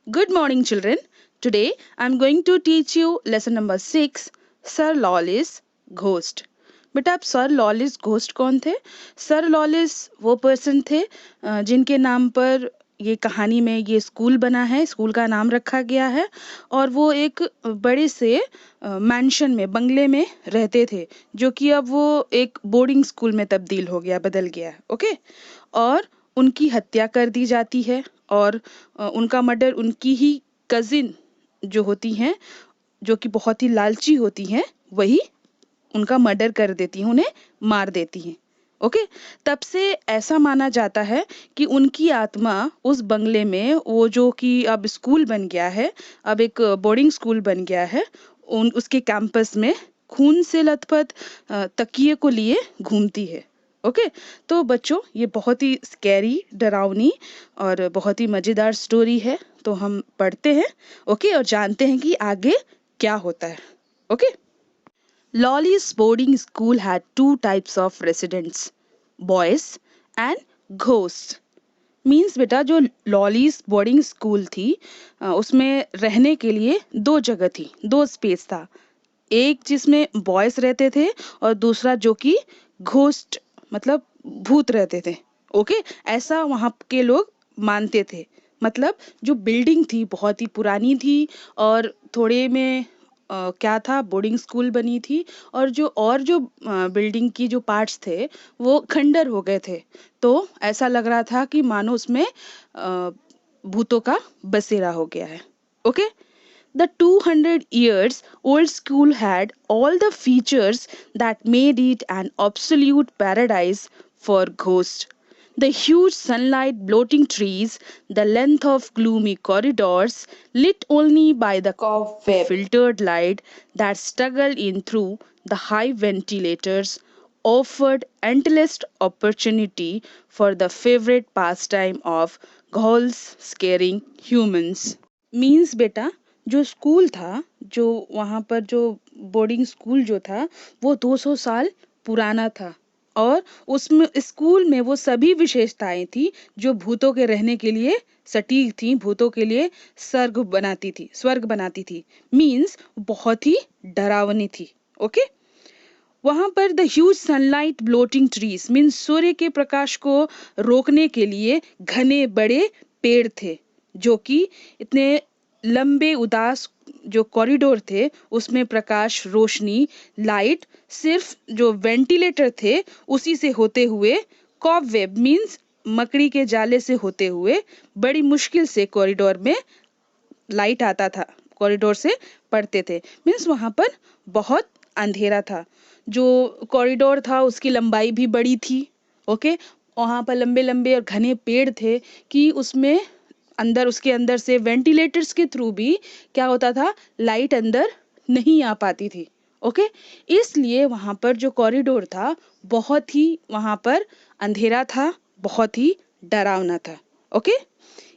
Good morning, children. Today I'm going to teach you lesson number 6, Sir Lawless Ghost. बेटा, आप sir lawless ghost कौन थे? Sir lawless वो person थे जिनके नाम पर ये कहानी में ये स्कूल बना है, स्कूल का नाम रखा गया है। और वो एक बड़े से मैंशन में, बंगले में रहते थे, जो कि अब वो एक बोर्डिंग स्कूल में तब्दील हो गया, बदल गया है। ओके। और उनकी हत्या कर दी जाती है और उनका मर्डर उनकी ही कजिन जो होती हैं, जो कि बहुत ही लालची होती हैं, वही उनका मर्डर कर देती हैं, उन्हें मार देती हैं। ओके। तब से ऐसा माना जाता है कि उनकी आत्मा उस बंगले में, वो जो कि अब स्कूल बन गया है, अब एक बोर्डिंग स्कूल बन गया है, उन उसके कैंपस में खून से लथपथ तकिए को लिए घूमती है। ओके। तो बच्चों, ये बहुत ही स्कैरी, डरावनी और बहुत ही मज़ेदार स्टोरी है। तो हम पढ़ते हैं, ओके, और जानते हैं कि आगे क्या होता है। Okay. Lolly's boarding school had two types of residents, boys and ghosts. Means बेटा, जो लॉलीज बोर्डिंग स्कूल थी उसमें रहने के लिए दो जगह थी, दो स्पेस था। एक जिसमें बॉयज रहते थे और दूसरा जो कि घोस्ट मतलब भूत रहते थे। ओके। ऐसा वहाँ के लोग मानते थे। मतलब जो बिल्डिंग थी बहुत ही पुरानी थी और थोड़े में क्या था, बोर्डिंग स्कूल बनी थी। और जो बिल्डिंग की जो पार्ट्स थे वो खंडर हो गए थे। तो ऐसा लग रहा था कि मानो उसमें भूतों का बसेरा हो गया है। Okay. The 200 years old school had all the features that made it an absolute paradise for ghosts. The huge sunlight bloating trees, the length of gloomy corridors, lit only by the cobweb filtered light that struggled in through the high ventilators, offered endless opportunity for the favorite pastime of ghouls scaring humans. Means बेटा, जो school था, जो वहाँ पर जो boarding school जो था, वो 200 साल पुराना था। और उसमें स्कूल में वो सभी विशेषताएं थी जो भूतों के रहने के लिए सटीक थी, भूतों के लिए स्वर्ग बनाती थी। मीन्स बहुत ही डरावनी थी। ओके। वहां पर the huge sunlight blotting trees means सूर्य के प्रकाश को रोकने के लिए घने बड़े पेड़ थे, जो कि इतने लंबे उदास जो कॉरिडोर थे उसमें प्रकाश, रोशनी, लाइट सिर्फ जो वेंटिलेटर थे उसी से होते हुए, कॉबवेब मीन्स मकड़ी के जाले से होते हुए बड़ी मुश्किल से कॉरिडोर में लाइट आता था, कॉरिडोर से पढ़ते थे। मीन्स वहां पर बहुत अंधेरा था। जो कॉरिडोर था उसकी लंबाई भी बड़ी थी। ओके। वहां पर लंबे लंबे और घने पेड़ थे कि उसमें अंदर, उसके अंदर से वेंटिलेटर्स के थ्रू भी क्या होता था, लाइट अंदर नहीं आ पाती थी। ओके। इसलिए वहां पर जो कॉरिडोर था बहुत ही वहां पर अंधेरा था, बहुत ही डरावना था। ओके।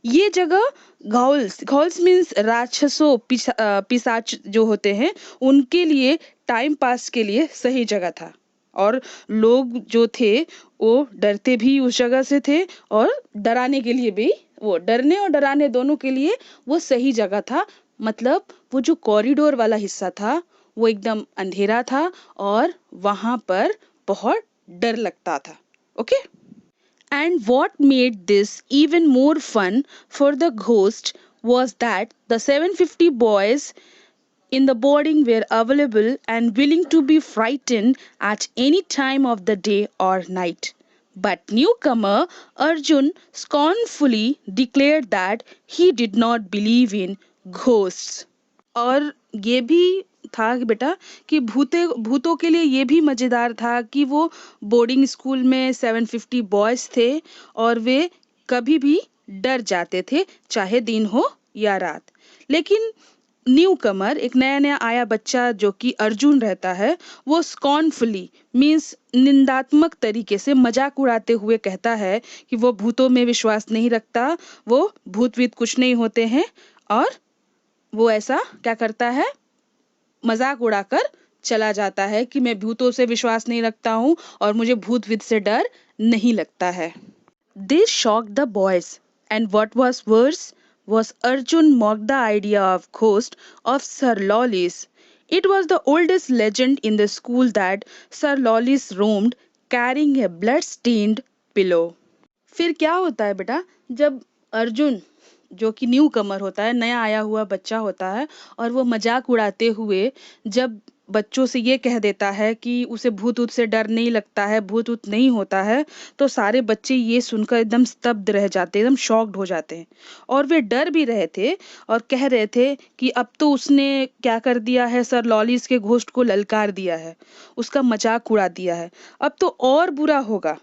ये जगह घाउल्स घाउल्स मीन्स राक्षसों, पिशाच जो होते हैं, उनके लिए टाइम पास के लिए सही जगह था। और लोग जो थे वो डरते भी उस जगह से थे, और डराने के लिए भी, वो डरने और डराने दोनों के लिए वो सही जगह था। मतलब वो जो कॉरिडोर वाला हिस्सा था वो एकदम अंधेरा था और वहां पर बहुत डर लगता था। Okay. And what made this even more fun for the ghost was that the 750 boys in the boarding were available and willing to be frightened at any time of the day or night. But newcomer Arjun scornfully declared that he did not believe in ghosts. और ये भी था कि बेटा, कि भूतों के लिए ये भी मजेदार था कि वो बोर्डिंग स्कूल में 750 बॉयज थे और वे कभी भी डर जाते थे, चाहे दिन हो या रात। लेकिन न्यू कमर, एक नया नया आया बच्चा जो कि अर्जुन रहता है, वो स्कॉर्नफुली मीन्स निंदात्मक तरीके से मजाक उड़ाते हुए कहता है कि वो भूतों में विश्वास नहीं रखता, वो भूत वीत कुछ नहीं होते हैं। और वो ऐसा क्या करता है, मजाक उड़ाकर चला जाता है कि मैं भूतों से विश्वास नहीं रखता हूँ और मुझे भूत विद से डर नहीं लगता है। This shocked the boys, and what was worse, was Arjun mocked the idea of ghost of Sir Lawless. It was the oldest legend in the school that Sir Lawless roamed carrying a blood-stained pillow. फिर क्या होता है बेटा, जब अर्जुन जो कि new कमर होता है, नया आया हुआ बच्चा होता है, और वो मजाक उड़ाते हुए जब बच्चों से ये कह देता है कि उसे भूत ऊत से डर नहीं लगता है, भूत ऊत नहीं होता है, तो सारे बच्चे ये सुनकर एकदम स्तब्ध रह जाते हैं, एकदम शॉक्ड हो जाते हैं। और वे डर भी रहे थे और कह रहे थे कि अब तो उसने क्या कर दिया है, सर लॉलिस के घोस्ट को ललकार दिया है, उसका मजाक उड़ा दिया है, अब तो और बुरा होगा।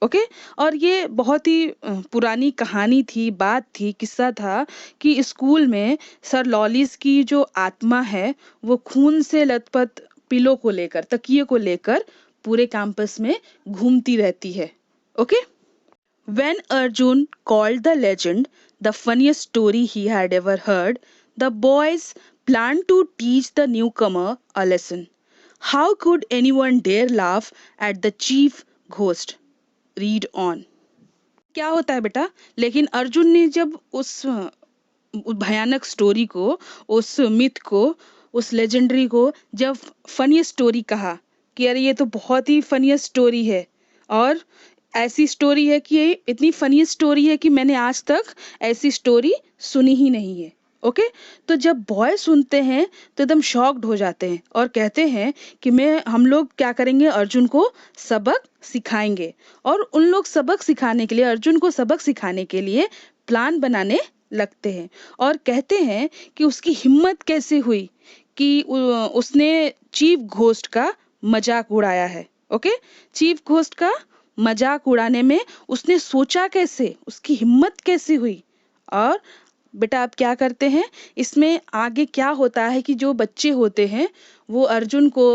ओके। और ये बहुत ही पुरानी कहानी थी, बात थी, किस्सा था कि स्कूल में सर लॉलिस की जो आत्मा है वो खून से लथपथ पिलो को लेकर, तकिए को लेकर पूरे कैंपस में घूमती रहती है। Okay. When Arjun called the legend the funniest story he had ever heard, the boys planned to teach the newcomer a lesson. How could anyone dare laugh at the chief ghost? Read on. क्या होता है बेटा, लेकिन अर्जुन ने जब उस भयानक story को, उस मिथ को, उस लेजेंडरी को जब फनीस्ट स्टोरी कहा कि अरे ये तो बहुत ही फनीस्ट स्टोरी है, और ऐसी स्टोरी है कि ये इतनी फनीस्ट स्टोरी है कि मैंने आज तक ऐसी स्टोरी सुनी ही नहीं है। ओके। तो जब बॉय सुनते हैं तो एकदम शॉक्ड हो जाते हैं और कहते हैं कि हम लोग क्या करेंगे, अर्जुन को सबक सिखाएंगे। और उन लोग सबक सिखाने के लिए, अर्जुन को सबक सिखाने के लिए प्लान बनाने लगते हैं और कहते हैं कि उसकी हिम्मत कैसे हुई कि उसने चीफ घोस्ट का मजाक उड़ाया है। ओके। चीफ घोस्ट का मजाक उड़ाने में उसने सोचा कैसे, उसकी हिम्मत कैसे हुई। और बेटा आप क्या करते हैं, इसमें आगे क्या होता है कि जो बच्चे होते हैं वो अर्जुन को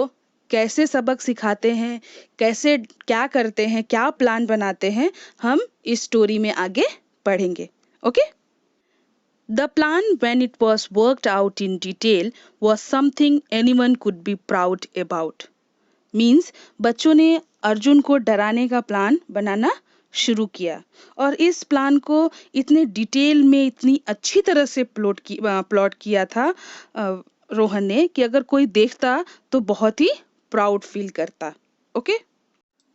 कैसे सबक सिखाते हैं, कैसे क्या करते हैं, क्या प्लान बनाते हैं, हम इस स्टोरी में आगे पढ़ेंगे। Okay. The plan, when it was worked out in detail, was something anyone could be proud about. Means बच्चों ने अर्जुन को डराने का प्लान बनाना शुरू किया, और इस प्लान को इतने डिटेल में, इतनी अच्छी तरह से प्लॉट किया था रोहन ने, कि अगर कोई देखता तो बहुत ही प्राउड फील करता। Okay.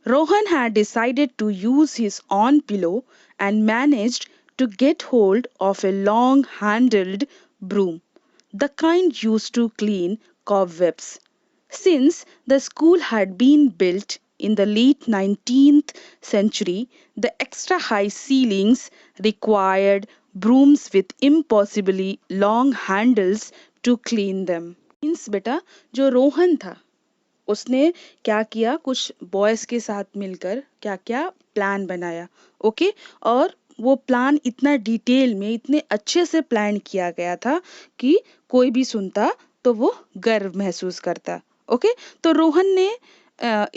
Rohan had decided to use his own pillow and managed to get hold of a long handled broom, the kind used to clean cobwebs. Since the school had been built in the late 19th century, the extra high ceilings required brooms with impossibly long handles to clean them. Means बेटा, जो रोहन था उसने क्या किया, कुछ boys के साथ मिलकर क्या क्या प्लान बनाया। ओके। और वो प्लान इतना डिटेल में, इतने अच्छे से प्लान किया गया था कि कोई भी सुनता तो वो गर्व महसूस करता। ओके। तो रोहन ने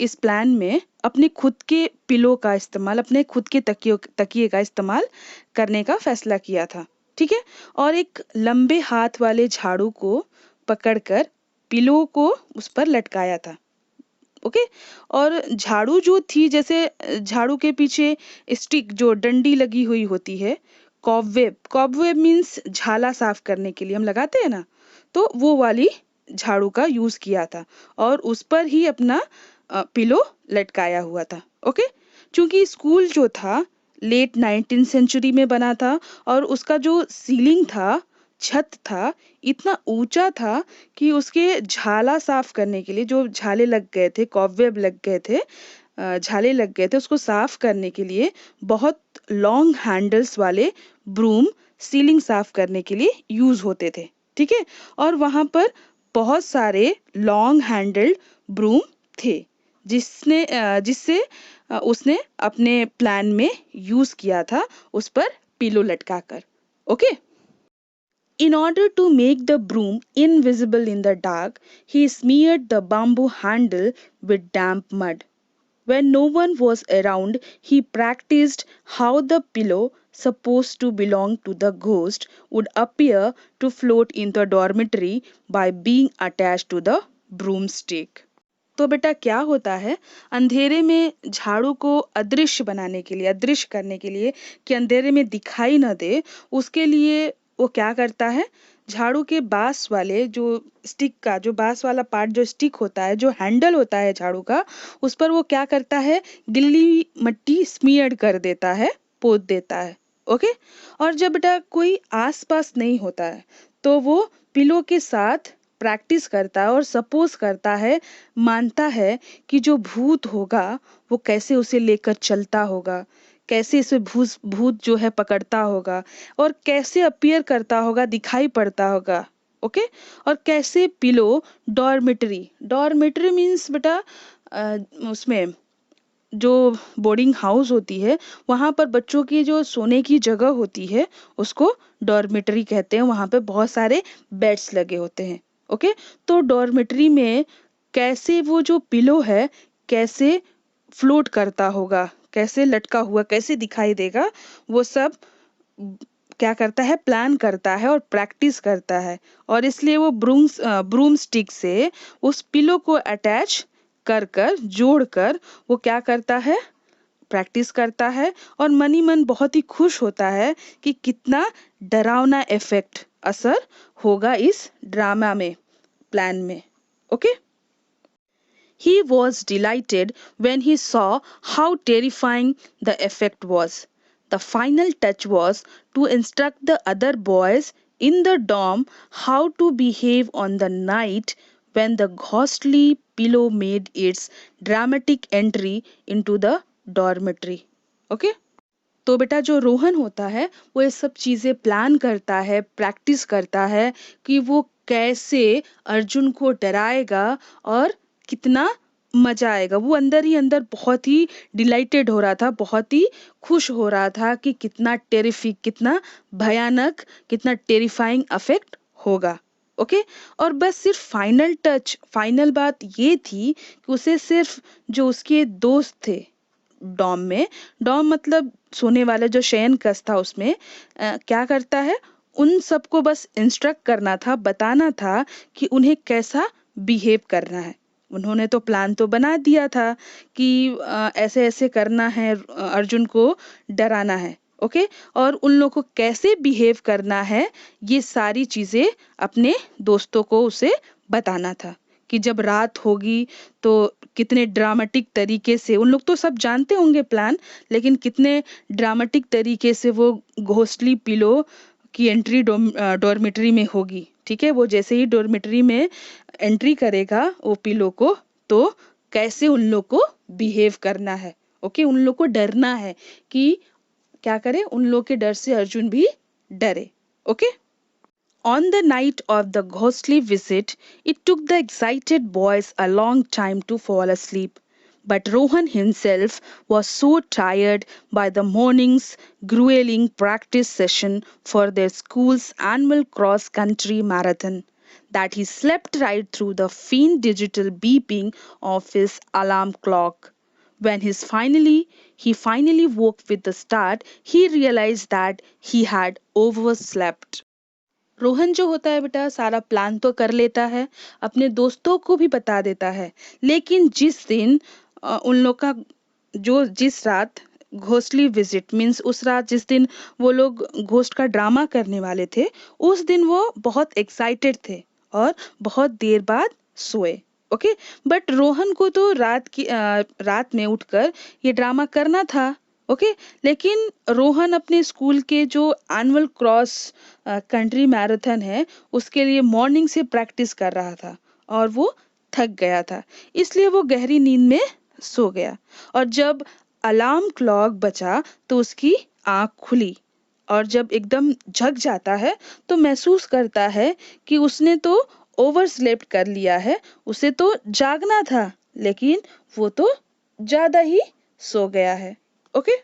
इस प्लान में अपने खुद के पिलो का इस्तेमाल, अपने खुद के तकिए का इस्तेमाल करने का फैसला किया था। ठीक है। और एक लंबे हाथ वाले झाड़ू को पकड़कर पिलो को उस पर लटकाया था। ओके। और झाड़ू जो थी, जैसे झाड़ू के पीछे स्टिक जो डंडी लगी हुई होती है, कॉबवेब, कॉबवेब मीन्स झाला साफ करने के लिए हम लगाते हैं ना, तो वो वाली झाड़ू का यूज किया था और उस पर ही अपना पिलो लटकाया हुआ था। ओके। क्योंकि स्कूल जो था लेट 19th सेंचुरी में बना था और उसका जो सीलिंग था, छत था, इतना ऊंचा था कि उसके झाला साफ करने के लिए जो झाले लग गए थे, कॉबवेब लग गए थे, झाले लग गए थे, उसको साफ करने के लिए बहुत लॉन्ग हैंडल्स वाले ब्रूम सीलिंग साफ करने के लिए यूज होते थे। ठीक है। और वहां पर बहुत सारे लॉन्ग हैंडल्ड ब्रूम थे जिससे उसने अपने प्लान में यूज किया था, उस पर पिलो लटकाकर। Okay. In order to make the broom invisible in the dark, he smeared the bamboo handle with damp mud. When no one was around, he practiced how the pillow, supposed to belong to the ghost, would appear to float in the dormitory by being attached to the broomstick. तो बेटा क्या होता है, अंधेरे में झाड़ू को अदृश्य बनाने के लिए, अदृश्य करने के लिए कि अंधेरे में दिखाई न दे, उसके लिए वो क्या करता है, झाड़ू के बांस वाले जो स्टिक का जो बांस वाला पार्ट जो स्टिक होता है, जो हैंडल होता है झाड़ू का, उस पर वो क्या करता है, गिल्ली मिट्टी स्मीयर कर देता है, पोत देता है। ओके। और जब बेटा कोई आसपास नहीं होता है तो वो पिलो के साथ प्रैक्टिस करता है और सपोज करता है, मानता है कि जो भूत होगा वो कैसे उसे लेकर चलता होगा, कैसे इसे भूत भूत जो है पकड़ता होगा, और कैसे अपीयर करता होगा, दिखाई पड़ता होगा। ओके। और कैसे पिलो डॉर्मिटरी, डॉर्मिटरी मीन्स बेटा उसमें जो बोर्डिंग हाउस होती है वहां पर बच्चों की जो सोने की जगह होती है उसको डॉर्मिटरी कहते हैं। वहां पे बहुत सारे बेड्स लगे होते हैं। ओके। तो डॉर्मिटरी में कैसे वो जो पिलो है कैसे फ्लोट करता होगा, कैसे लटका हुआ कैसे दिखाई देगा, वो सब क्या करता है, प्लान करता है और प्रैक्टिस करता है। और इसलिए वो ब्रूम स्टिक से उस पिलो को अटैच कर कर जोड़ कर वो क्या करता है, प्रैक्टिस करता है। और मन ही मन बहुत ही खुश होता है कि कितना डरावना इफेक्ट असर होगा इस ड्रामा में, प्लान में। Okay. He was delighted when he saw how terrifying the effect was. The final touch was to instruct the other boys in the dorm how to behave on the night when the ghostly pillow made its dramatic entry into the dormitory. Okay? तो बेटा जो रोहन होता है वो ये सब चीजें plan करता है, प्रैक्टिस करता है कि वो कैसे अर्जुन को डराएगा और कितना मजा आएगा। वो अंदर ही अंदर बहुत ही डिलाइटेड हो रहा था, बहुत ही खुश हो रहा था कि कितना टेरिफिक, कितना भयानक, कितना टेरिफाइंग अफेक्ट होगा। ओके। और बस सिर्फ फाइनल टच, फाइनल बात ये थी कि उसे सिर्फ जो उसके दोस्त थे डॉम में, डॉम मतलब सोने वाला जो शयन कक्ष था उसमें क्या करता है, उन सबको बस इंस्ट्रक्ट करना था, बताना था कि उन्हें कैसा बिहेव करना है। उन्होंने तो प्लान तो बना दिया था कि ऐसे ऐसे करना है, अर्जुन को डराना है। ओके। और उन लोगों को कैसे बिहेव करना है ये सारी चीजें अपने दोस्तों को उसे बताना था कि जब रात होगी तो कितने ड्रामेटिक तरीके से, उन लोग तो सब जानते होंगे प्लान, लेकिन कितने ड्रामेटिक तरीके से वो घोस्टली पिलो की एंट्री डॉर्मिटरी में होगी। ठीक है। वो जैसे ही डॉर्मिटरी में एंट्री करेगा वो पिलो को, तो कैसे उन लोग को बिहेव करना है। ओके। उन लोग को डरना है कि क्या करे, उन लोग के डर से अर्जुन भी डरे। Okay. On the night of the ghostly visit, it took the excited boys a long time to fall asleep. But Rohan himself was so tired by the morning's grueling practice session for their school's annual cross country marathon that he slept right through the faint digital beeping of his alarm clock. When he finally woke with the start, he realized that he had overslept. Rohan जो होता है बेटा सारा plan तो कर लेता है, अपने दोस्तों को भी बता देता है, लेकिन जिस दिन उन लोग का जो जिस रात घोस्टली विजिट मीन्स उस रात जिस दिन वो लोग घोस्ट का ड्रामा करने वाले थे, उस दिन वो बहुत एक्साइटेड थे और बहुत देर बाद सोए। ओके। बट रोहन को तो रात में उठकर ये ड्रामा करना था। ओके। लेकिन रोहन अपने स्कूल के जो एनुअल क्रॉस कंट्री मैराथन है उसके लिए मॉर्निंग से प्रैक्टिस कर रहा था और वो थक गया था, इसलिए वो गहरी नींद में सो गया। और जब अलार्म क्लॉक बजा तो उसकी आंख खुली, और जब एकदम जग जाता है तो महसूस करता है कि उसने तो ओवर स्लेप्ट कर लिया है, उसे तो जागना था लेकिन वो तो ज्यादा ही सो गया है। Okay?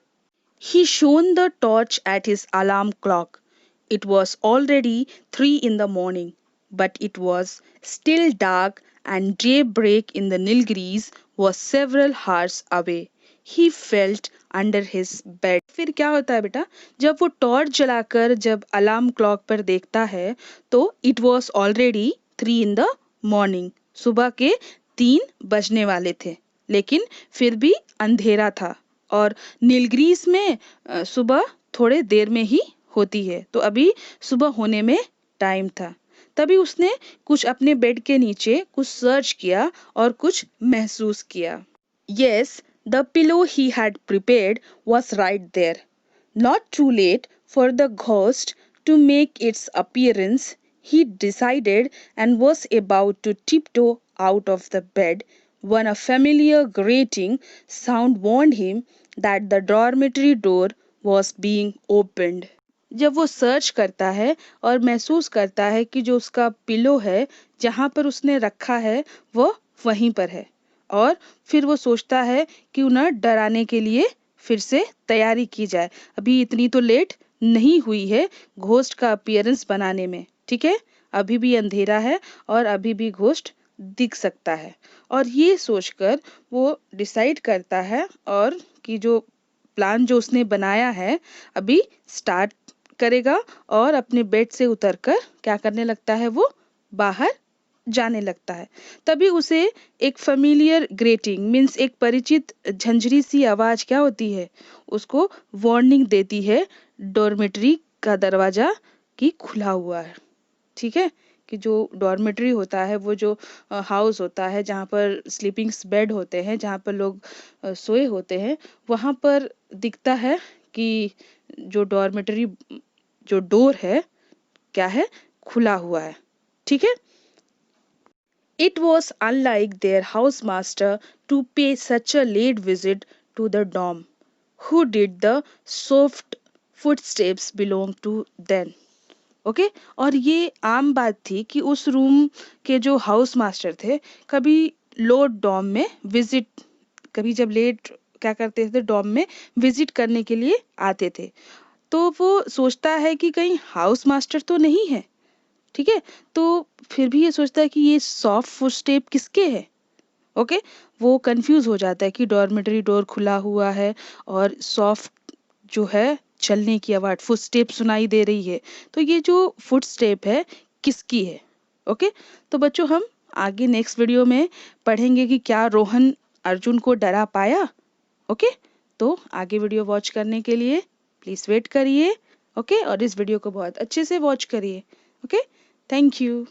He shone the torch at his alarm clock. It was already 3 in the morning, but it was still dark and daybreak in the Nilgiris was several hours away. He felt under his bed. फिर क्या होता है बेटा, जब वो torch जलाकर जब alarm clock पर देखता है तो it was already 3 in the morning. सुबह के 3 बजने वाले थे, लेकिन फिर भी अंधेरा था और नीलग्रीस में सुबह थोड़े देर में ही होती है, तो अभी सुबह होने में टाइम था। तभी उसने कुछ अपने बेड के नीचे कुछ सर्च किया और कुछ महसूस किया। Yes, the pillow he had prepared was right there. Not too late for the ghost to make its appearance, he decided and was about to tiptoe out of the bed when a familiar grating sound warned him that the dormitory door was being opened. जब वो search करता है और महसूस करता है कि जो उसका पिलो है जहाँ पर उसने रखा है वो वहीं पर है, और फिर वो सोचता है कि उन्हें डराने के लिए फिर से तैयारी की जाए। अभी इतनी तो लेट नहीं हुई है घोस्ट का अपीयरेंस बनाने में, ठीक है, अभी भी अंधेरा है और अभी भी घोस्ट दिख सकता है। और ये सोचकर वो डिसाइड करता है और कि जो प्लान जो उसने बनाया है अभी स्टार्ट करेगा और अपने बेड से उतरकर क्या करने लगता है, वो बाहर जाने लगता है। तभी उसे एक फेमिलियर ग्रेटिंग मीन्स एक परिचित झंझरी सी आवाज क्या होती है, उसको वार्निंग देती है डॉर्मेट्री का दरवाजा कि खुला हुआ है। ठीक है, कि जो डॉर्मेट्री होता है वो जो हाउस होता है जहाँ पर स्लीपिंग्स बेड होते हैं, जहाँ पर लोग सोए होते हैं, वहाँ पर दिखता है कि जो डॉर्मेट्री जो डोर है क्या है, खुला हुआ है। ठीक है, it was unlike their housemaster to pay such a late visit to the dorm. Who did the soft footsteps belong to then? Okay और ये आम बात थी कि उस रूम के जो हाउस मास्टर थे कभी लो डॉम में विजिट, कभी जब लेट क्या करते थे डॉम में विजिट करने के लिए आते थे, तो वो सोचता है कि कहीं हाउस मास्टर तो नहीं है। ठीक है, तो फिर भी ये सोचता है कि ये सॉफ्ट फुटस्टेप किसके है। ओके, वो कंफ्यूज हो जाता है कि डॉर्मेटरी डोर खुला हुआ है और सॉफ्ट जो है चलने की आवाज फुटस्टेप सुनाई दे रही है, तो ये जो फुटस्टेप है किसकी है। ओके, तो बच्चों हम आगे नेक्स्ट वीडियो में पढ़ेंगे कि क्या रोहन अर्जुन को डरा पाया। ओके, तो आगे वीडियो वॉच करने के लिए प्लीज वेट करिए। ओके, और इस वीडियो को बहुत अच्छे से वॉच करिए। Okay, thank you.